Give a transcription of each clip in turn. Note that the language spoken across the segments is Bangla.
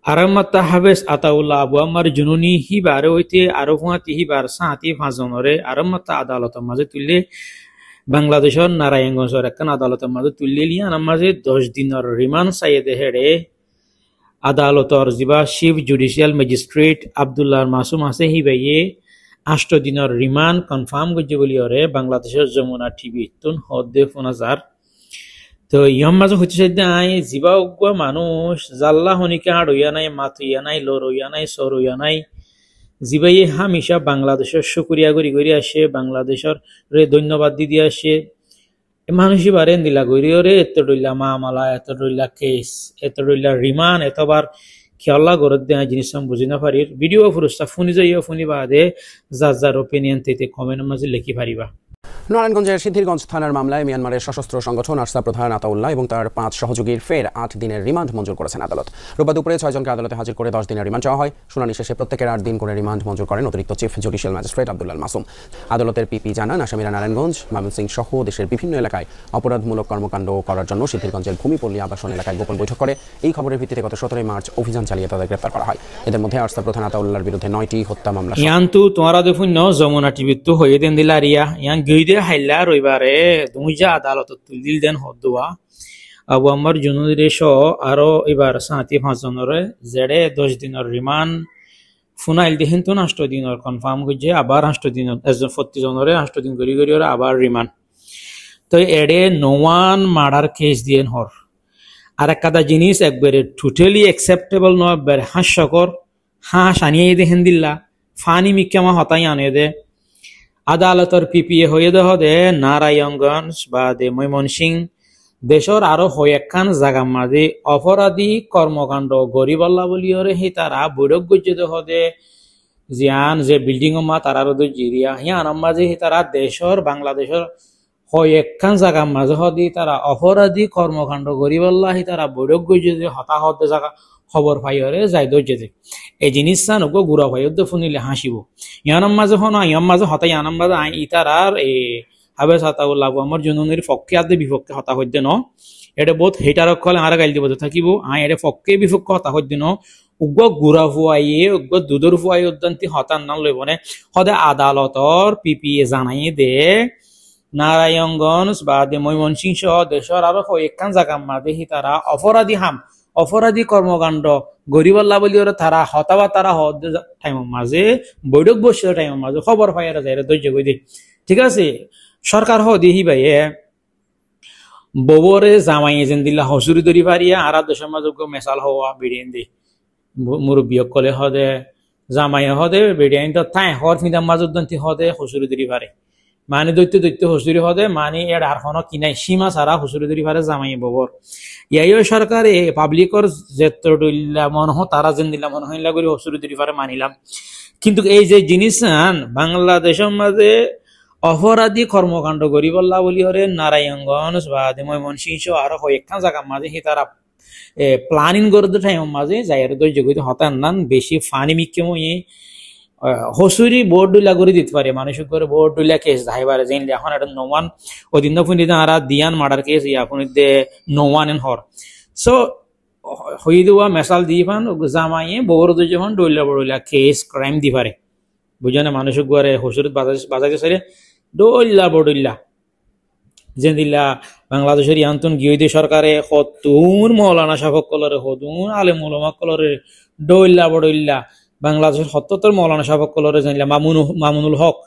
আরামাতা হাবেস আতাউল্লাহ আবু আম্মার জুনুনি হিবার হইতে আরো হুঁয়াতি হিবার সাঁতি ফাঁজনরে আরামাতা আদালতের মাঝে তুললে বাংলাদেশের নারায়ণগঞ্জের একখান আদালতের মাঝে তুললে লিয়ান মাঝে 10 দিনের রিমান্ড চাইয়ে হেড়ে আদালতর যিবা chief judicial magistrate Abdullah Masum আছে হিবাইয়ে 8 দিনের রিমান্ড কনফার্ম করছে বলি ওরে বাংলাদেশের যমুনা টিভি তুন হদ্দে ফোনাজার তো ইহম মাঝে হইতেছে আই যিবা উগ্র মানুষ জাল্লা হনিকে হাড়ইয়া নাই মাতুইয়া নাই লরইয়া নাই সরইয়া নাই যিবাই হামিশা বাংলাদেশের শুকুরিয়া করি করি আসে বাংলাদেশের রে ধন্যবাদ দি আসে মানুষই বারেন দিলা করি রে এত ডইলা মামলা এত ডইলা কেস এত ডইলা রিমান্ড এতবার খেয়াল্লা গরত দেয়া জিনিস বুঝি না পারির ভিডিও ফুরস্তা ফুনি যাইও ফুনি বাদে যার যার ওপিনিয়ন তেতে কমেন্টের মাঝে লিখি পারিবা। নারায়ণগঞ্জের সিদ্ধিরগঞ্জ থানার মামলায় মিয়ানমারের সশস্ত্র সংগঠন আরসা প্রধান আতাউল্লাহ এবং তার 5 সহযোগীর ফের 8 দিনের রিমান্ড মঞ্জুর করেছেন আদালত। রোববার দুপুরে 6 জনকে আদালতে হাজির করে 10 দিনের রিমান্ড চাওয়া হয়। শুনানি শেষে প্রত্যেকের 8 দিন করে রিমান্ড মঞ্জুর করেন অতিরিক্ত chief judicial magistrate Abdullah Masum. আদালতের পিপি জানান, আসামিরা নারায়ণগঞ্জ, ময়মনসিংহ সহ দেশের বিভিন্ন এলাকায় অপরাধমূলক কর্মকাণ্ড করার জন্য সিদ্ধিরগঞ্জের ভূমিপল্লী আবাসন এলাকায় গোপন বৈঠক করে এই খবরের ভিত্তিতে গত 17 মার্চ অভিযান চালিয়ে তাদের গ্রেপ্তার করা হয়। এদের মধ্যে আরসা প্রধান আতাউল্লাহর বিরুদ্ধে 9টি হত্যা মামলা। ইয়ান্তু তোমারা দেখুন যমুনা টিভি তো হয়ে দেন দিলারিয়া ইয়ান গইদে হাইলা রইবারে দুইজা আদালতত তুলিল দেন হদ্দুয়া আবু আম্মার জুনুরে সহ আরো এবার 5 জনরে জেডে 10 দিনের রিমান্ড ফুনাইল দিহেন তো 8 দিনের কনফার্ম করছে আবার 8 দিনের 40 জনরে 8 দিন করি করি ওরা আবার রিমান্ড। তো এডে নোয়ান মার্ডার কেস দিয়েন হর আর একটা জিনিস একবারে টোটালি অ্যাকসেপ্টেবল নয়, একবারে হাস্যকর হাঁস আনিয়ে দেখেন দিল্লা ফানি মিক্কামা হতাই আনে দে আদালতর পিপিএ হয়ে দে নারায়ণগঞ্জ বা দে ময়মনসিংহ দেশর আরো হয়েকখান জাগা মাঝে অপরাধী কর্মকাণ্ড গরিবাল্লা বলিওরে হি তারা বৈরক গজ্জে দে জিয়ান যে বিল্ডিং মা তারার জিরিয়া হিয়ান মাঝে হি তারা দেশর বাংলাদেশের হয়েকখান জাগা মাঝে হদি তারা অপরাধী কর্মকাণ্ড গরিবাল্লা হি তারা বৈরক গজ্জে হতাহত জায়গা খবর পাইরে যাই দর্জে এই জিনিস চানুক গুড়া ভাইদ শুনিলে হাসিব ইয়ানাম মাঝে হন ইয়াম মাঝে হতাই ইয়ানাম মাঝে আই ইতারার এ হাবে সাতাউল্লাহ আমার জননীর পক্ষে আদে বিপক্ষে হতা হইতে ন এটা বহুত হেটারক কলে আর গাইল দিব থাকিব আই এর পক্ষে বিপক্ষে হতা হইতে ন উগ্র গুড়া ফুয়াইয়ে উগ্র দুধর ফুয়াই উদ্যান্তি হতার নাম লইবনে সদে আদালতর পিপিএ জানাই দে নারায়ণগঞ্জ বা দে ময়মনসিংহ সহ দেশের আরো কয়েকখান জায়গা মাঝে হি তারা অপরাধী কর্মকাণ্ড গরিবাল্লা বলি ওরা তারা হতাবা তারা টাইমের মাঝে বৈঠক বসে টাইমের মাঝে খবর পাইরা যায় ধৈর্য কই দি ঠিক আছে। সরকার দিহি ভাইয়ে ববরে জামাই যেন দিল্লা হসুরি ধরি পারিয়া আর দেশের মাঝে মেসাল হওয়া বেড়িয়ে দি মুরব্বী কলে হদে জামাই হদে বেড়িয়ে তো তাই হর ফিদার মাঝে হদে হসুরি ধরি পারে মানে দৈত্য হসুরি হদে মানে এর আর কোনো কিনাই সীমা ছাড়া হসুরি ধরি পারে জামাই ববর ইয়াইও সরকার পাবলিকর যেতলা মন তারা যেন দিলা মন হইলা করে হসুরি ধরি পারে মানিলাম, কিন্তু এই যে জিনিস বাংলাদেশের মাঝে অপরাধী কর্মকাণ্ড গরিবাল্লা বলি হরে নারায়ণগঞ্জ বা ময়মনসিংহ আরো কয়েকখান জায়গার মাঝে হি তারা প্লানিং করে টাইমের মাঝে যাই ধৈর্য কইতে হতান নান বেশি ফানি মিক্কেমই হসুরি বোর্ড ডুলা করে দিতে পারে মানুষের করে বোর্ড ডুলা কেস ধাইবারে যেন এখন একটা নোমান অদিন ফুনি আর দিয়ান মার্ডার কেস এখন নোমান এন হর সো হই দেওয়া মেসাল দিয়ে ফান জামাইয়ে বড় যখন ডইলা কেস ক্রাইম দি পারে বুঝে না মানুষের ঘরে হসুরি বাজাতে সারে ডইলা যেন দিল্লা বাংলাদেশের ইয়ান্তন গিয়ে সরকারে হতুন মৌলানা সাফক কলরে হতুন আলেম উলামা কলরে ডইলা বাংলাদেশের 77 মৌলানা সাফক কলরে জানিলা মামুনুল হক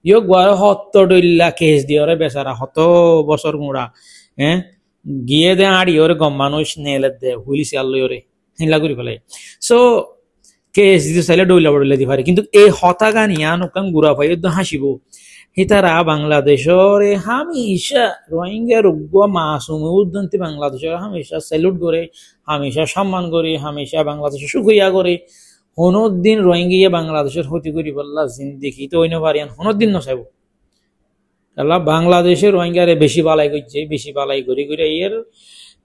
ইয়ক ঘরে 70 কেস দিয়ে ওরে বেচারা 100 বছর মুড়া গিয়ে দে আড়ি ওরে গম মানুষ নেলে দে হুইলিসি আল্লই ওরে হিলা করি ফেলে সো কেস দিতে চাইলে ডইলা দি পারে, কিন্তু এই হতা গানিয়া নোকান গুড়া পাই হাসিব হিতারা বাংলাদেশের হামেশা রোহিঙ্গা রোগ্য মাসুম উদ্যন্তি বাংলাদেশের হামেশা স্যালুট করে হামেশা সম্মান করে হামেশা বাংলাদেশের সুখইয়া করে হনদিন রোহিঙ্গিয়া বাংলাদেশের ক্ষতি করি বললা জিন্দিগি তো ওই পারিয়ান হনদিন নচাইব আল্লাহ বাংলাদেশের রোহিঙ্গারে বেশি বালাই করছে বেশি বালাই করি করে এর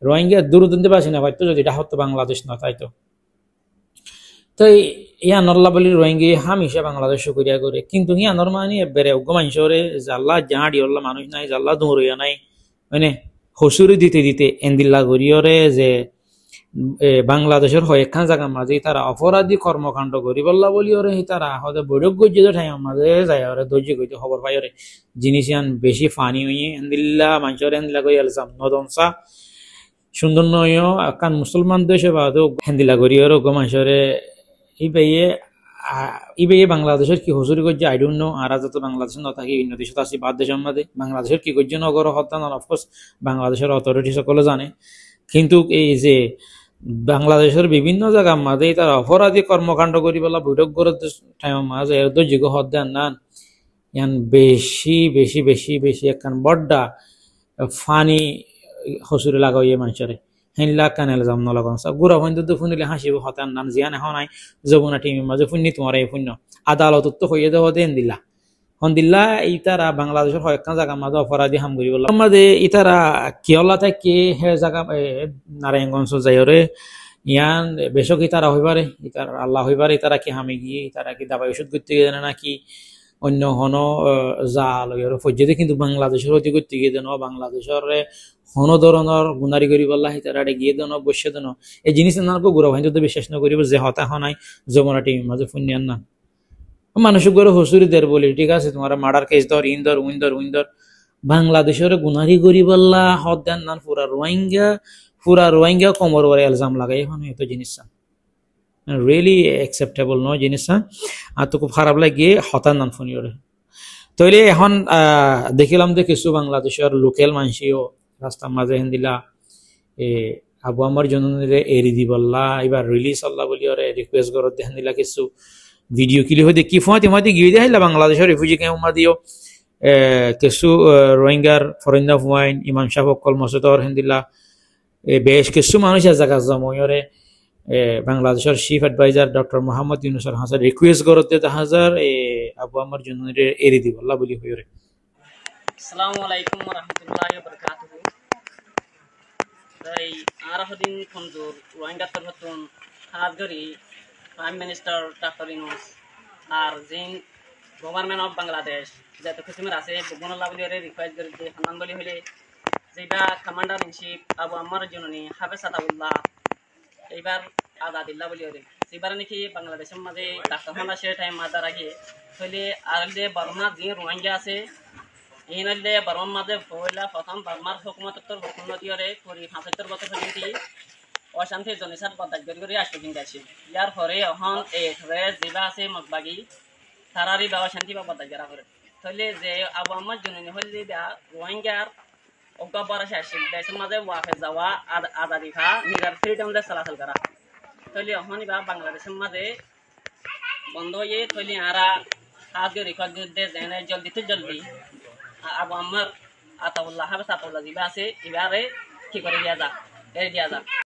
রোহিঙ্গা দূরদন্তে পাচ্ছি না পাইতো যদি এটা হতো বাংলাদেশ না তাইতো তো ইয়ানল্লা বলি রোহিঙ্গি হামেশা বাংলাদেশ সুকরিয়া করে, কিন্তু ইয়ানর মানে বেড়ে মানুষরে জাল্লা জাঁড়ি ওল্লা মানুষ নাই জাল্লা দৌড়িয়া নাই মানে হসুরি দিতে এন্দিল্লা গরিয়রে যে বাংলাদেশের কয়েকখান জায়গার মাঝে তারা অপরাধী কর্মকাণ্ড করি বললা বলি ওরে তারা হতে বৈঠক গজ্য ঠাই মাঝে যায় ওরে ধৈর্য কইতে খবর পাই ওরে জিনিস আন বেশি ফানি হইয়ে হেন্দিল্লা মানুষের হেন্দিলা কই আলসাম নদমসা সুন্দর নয় কান মুসলমান দেশে বাদ হেন্দিলা করি ওর মানুষরে ইবেয়ে বাংলাদেশের কি হসুরি করছে আই ডোন্ট নো আর যত বাংলাদেশ নথাকি অন্য দেশত আছে বাদ দেশের মধ্যে বাংলাদেশের কি করছে নগর হত্যা অফকোর্স বাংলাদেশের অথরিটি সকলে জানে কিন্তু এই যে বাংলাদেশের বিভিন্ন জায়গার মাঝে তারা অপরাধী কর্মকাণ্ড করি বলা বৈঠক করে টাইমের মাঝে এর যোগ্য হদ দেন না ইয়ান বেশি বেশি বেশি বেশি একখান বড্ডা ফানি হসুরি লাগাইয়ে মানুষের হেনলা কানেল জাম নলাগন সব গুড়া হইন তো ফুনিলে হাসিব হতান নাম জিয়ান এখন নাই যমুনা টিমের মাঝে ফুন্নি তোমার এই শূন্য আদালত তো হইয়ে দেওয়া দেন দিলা হন্দিল্লা ইতারা বাংলাদেশের কয়েকখান জায়গার মাঝে অপরাধী হাম করি বললাম আমাদের ইতারা কিয়লা থেকে হে জায়গা নারায়ণগঞ্জ যাইরে ইয়ান বেশক ইতারা হইবারে ইতার আল্লাহ হইবারে ইতারা কি হামে গিয়ে ইতারা কি দাবাই ওষুধ করতে গিয়ে দেন নাকি অন্য হন জাল ফজ্জেতে কিন্তু বাংলাদেশের অতি করতে গিয়ে দেন বাংলাদেশের হন ধরনের গুনারি করি বললা ইতারা গিয়ে দেন বসে দেন এই জিনিস নাকি গুড়া ভাই যদি বিশ্বাস না করিব যে হতা হনাই যমুনা টিমের মাঝে ফুনিয়ান না মানুষ করে হসুরি দের বলি ঠিক আছে তোমার মার্ডার কেস ধর ইন্দর উইন্দর বাংলাদেশের গুনারি করি বললা হদ দেন না পুরা রোহিঙ্গা কমর ওরে এলজাম লাগাই এখন এত জিনিস রিয়েলি অ্যাকসেপ্টেবল নয় জিনিস আর তো খুব খারাপ লাগে হতার নাম ফোনি ওরে তইলে এখন দেখিলাম যে কিছু বাংলাদেশের লোকাল মানুষও রাস্তার মাঝে হেন্দিলা আবু আমার জননীরে এরি দি বললা এবার রিলিজ আল্লাহ বলি ওরে রিকোয়েস্ট করতে হেন্দিলা কিছু ভিডিও কিলি হয়ে দেখি ফোঁতে গিয়ে দেখাইলা বাংলাদেশের রিফিউজি ক্যাম্প দিও কিছু রোহিঙ্গার ফরেন্দার হুয়াইন ইমাম শাহ অকল মসুদর হেন্দিলা বেশ কিছু মানুষের জায়গা জময়রে বাংলাদেশের চিফ অ্যাডভাইজার ডক্টর মোহাম্মদ ইউনুসের হাসান রিকোয়েস্ট করতে হাজার আবু আমার জন্য এরি দিব আল্লাহ বলি হইরে আসসালামু আলাইকুম ওয়া রাহমাতুল্লাহি ওয়া বারাকাতুহু তাই আরহদিন খঞ্জুর রোহিঙ্গা তরফতুন হাজগরি প্রাইম মিনিস্টার ডক্টর ইউনুস আর জিন গভর্নমেন্ট অফ বাংলাদেশ যত কিসিমের আছে বুবনুল্লাহ বলি রিকোয়েস্ট করে যে হানান বলি হলে যেটা কমান্ডার ইন চিফ আবু আমার জননী হাফেজ আতাউল্লাহ এইবার আজাদিল্লাহ বলি ওরে সেবার নাকি বাংলাদেশের মাঝে ডাক্তার হানা সে টাইম মাদার আগে হইলে আর বর্মা যে রোহিঙ্গা আছে এই নাইলে বর্মার মাঝে পয়লা প্রথম বর্মার হুকুমতর উন্নতি করে করি ৭৫ বছর পর্যন্ত অশান্তি জনসার বদাজ করে আসতে কিন্তু আছে ইয়ার পরে এখন এই যেবা আছে মগবাগি তারারই বা অশান্তি বা বদাজ করা করে তাহলে যে আবু আমার জননী হইলে রোহিঙ্গার অক্টোবর শেষে দেশের মাঝে ওয়াফে যাওয়া আজাদি খা নিজের ফ্রিডম দিয়ে চলাচল করা তাহলে এখনই বা বাংলাদেশের মাঝে বন্ধ হয়ে তাহলে আরা আজকে রেকর্ড দিয়ে জেনে জলদি আবু আমার আতাউল্লাহ হাফেজ আতাউল্লাহ যেটা আছে এবারে কি করে দিয়া যা